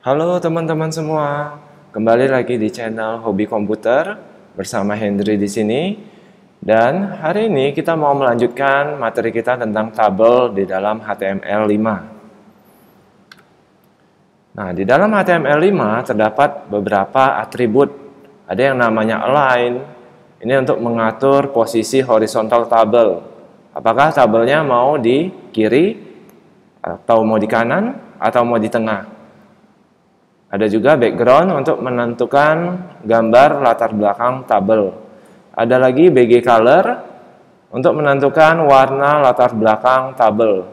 Halo teman-teman semua, kembali lagi di channel Hobi Komputer bersama Hendry di sini. Dan hari ini kita mau melanjutkan materi kita tentang tabel di dalam HTML5. Nah, di dalam HTML5 terdapat beberapa atribut. Ada yang namanya align, ini untuk mengatur posisi horizontal tabel. Apakah tabelnya mau di kiri, atau mau di kanan, atau mau di tengah. Ada juga background untuk menentukan gambar latar belakang tabel. Ada lagi BG color untuk menentukan warna latar belakang tabel.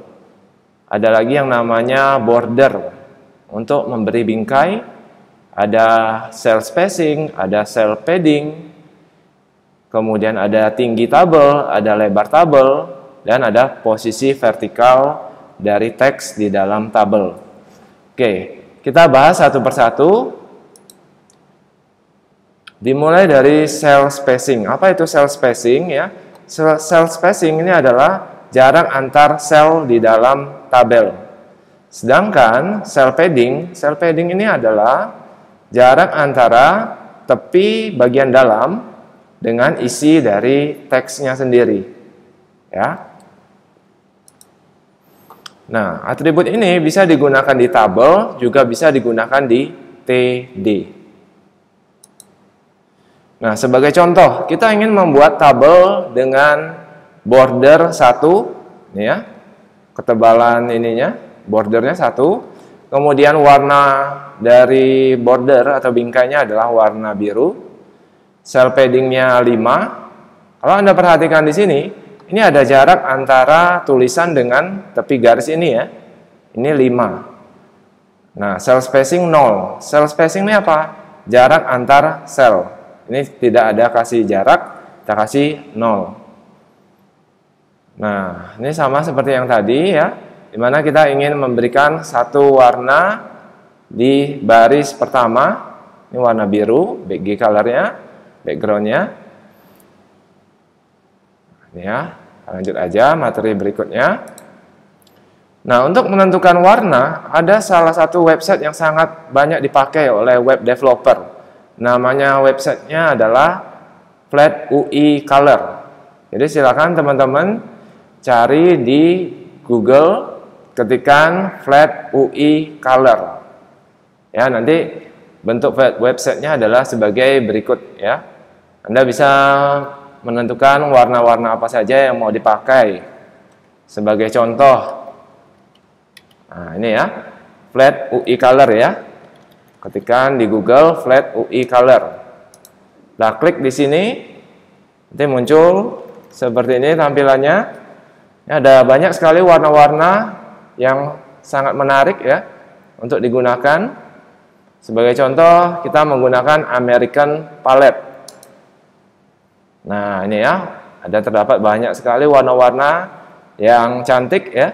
Ada lagi yang namanya border untuk memberi bingkai. Ada cell spacing, ada cell padding. Kemudian ada tinggi tabel, ada lebar tabel, dan ada posisi vertikal dari teks di dalam tabel. Oke. Kita bahas satu persatu. Dimulai dari cell spacing. Apa itu cell spacing ya? Cell spacing ini adalah jarak antar sel di dalam tabel. Sedangkan cell padding ini adalah jarak antara tepi bagian dalam dengan isi dari teksnya sendiri. Ya. Nah, atribut ini bisa digunakan di tabel, juga bisa digunakan di TD. Nah, sebagai contoh, kita ingin membuat tabel dengan border 1, ya, ketebalan ininya, bordernya 1, kemudian warna dari border atau bingkainya adalah warna biru, cell paddingnya 5. Kalau Anda perhatikan di sini, ini ada jarak antara tulisan dengan tepi garis ini ya. Ini 5. Nah, cell spacing 0. Cell spacing ini apa? Jarak antar sel. Ini tidak ada kasih jarak, kita kasih 0. Nah, ini sama seperti yang tadi ya. Dimana kita ingin memberikan satu warna di baris pertama. Ini warna biru, BG color-nya, background-nya. Ya, lanjut aja materi berikutnya. Nah, untuk menentukan warna, ada salah satu website yang sangat banyak dipakai oleh web developer. Namanya websitenya adalah Flat UI Color. Jadi silakan teman-teman cari di Google, ketikkan Flat UI Color. Ya, nanti bentuk websitenya adalah sebagai berikut ya. Anda bisa menentukan warna-warna apa saja yang mau dipakai. Sebagai contoh, nah ini ya, Flat UI Color ya. Ketikkan di Google Flat UI Color. Nah, klik di sini, nanti muncul seperti ini tampilannya. Ada banyak sekali warna-warna yang sangat menarik ya untuk digunakan. Sebagai contoh, kita menggunakan American Palette. Nah, ini ya, terdapat banyak sekali warna-warna yang cantik ya.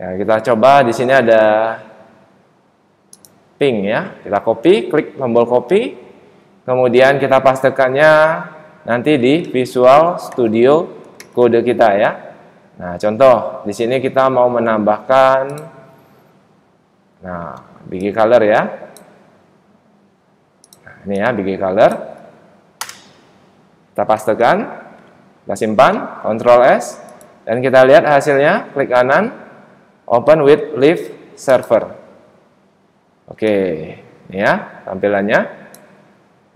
Ya, kita coba di sini ada pink ya. Kita copy, klik tombol copy. Kemudian kita pastekannya nanti di Visual Studio Code kita ya. Nah, contoh di sini kita mau menambahkan BG color ya. Nah, ini ya BG color. Kita pastekan, kita simpan, Ctrl S, dan kita lihat hasilnya, klik kanan, Open with Live Server. Oke, ini ya tampilannya,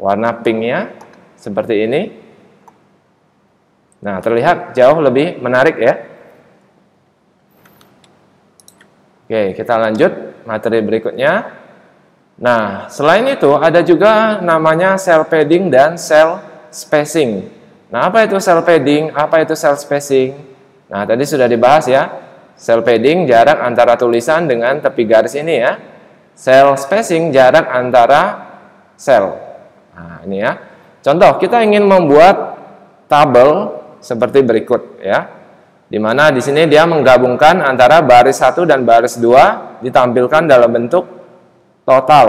warna pinknya seperti ini. Nah, terlihat jauh lebih menarik ya. Oke, kita lanjut materi berikutnya. Nah, selain itu ada juga namanya cell padding dan cell spacing. Nah, apa itu cell padding? Apa itu cell spacing? Nah, tadi sudah dibahas ya. Cell padding jarak antara tulisan dengan tepi garis ini ya. Cell spacing jarak antara sel. Nah, ini ya. Contoh, kita ingin membuat tabel seperti berikut ya. Dimana di sini dia menggabungkan antara baris 1 dan baris 2 ditampilkan dalam bentuk total.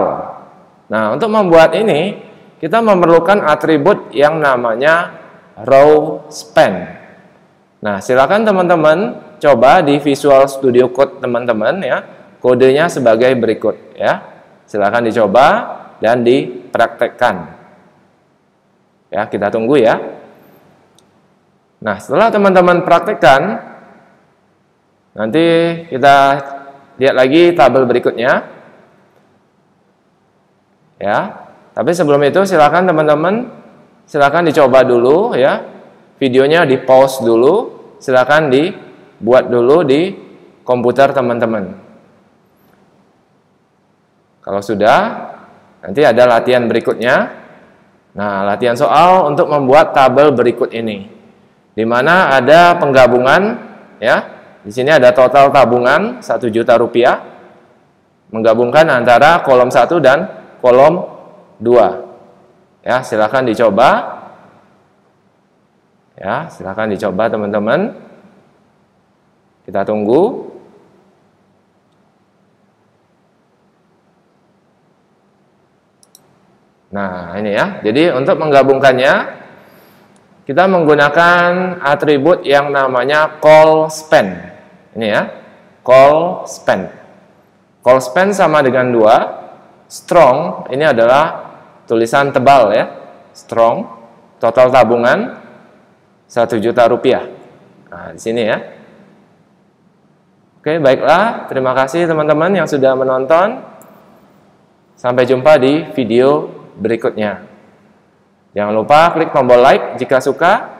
Nah, untuk membuat ini kita memerlukan atribut yang namanya row span. Nah, silakan teman-teman coba di Visual Studio Code teman-teman ya. Kodenya sebagai berikut ya. Silakan dicoba dan dipraktekkan. Ya, kita tunggu ya. Nah, setelah teman-teman praktekkan, nanti kita lihat lagi tabel berikutnya. Ya. Tapi sebelum itu silakan teman-teman dicoba dulu ya. Videonya di-pause dulu, silakan dibuat dulu di komputer teman-teman. Kalau sudah, nanti ada latihan berikutnya. Nah, latihan soal untuk membuat tabel berikut ini, di mana ada penggabungan, ya. Di sini ada total tabungan 1 juta rupiah, menggabungkan antara kolom 1 dan kolom 2. Ya, silakan dicoba. Ya, silakan dicoba teman-teman. Kita tunggu. Nah, ini ya. Jadi untuk menggabungkannya, kita menggunakan atribut yang namanya call span. Ini ya, call span. Call span sama dengan 2. Strong, ini adalah tulisan tebal ya. Strong, total tabungan 1 juta rupiah. Nah, di sini ya. Oke, baiklah. Terima kasih teman-teman yang sudah menonton. Sampai jumpa di video berikutnya. Jangan lupa klik tombol like jika suka,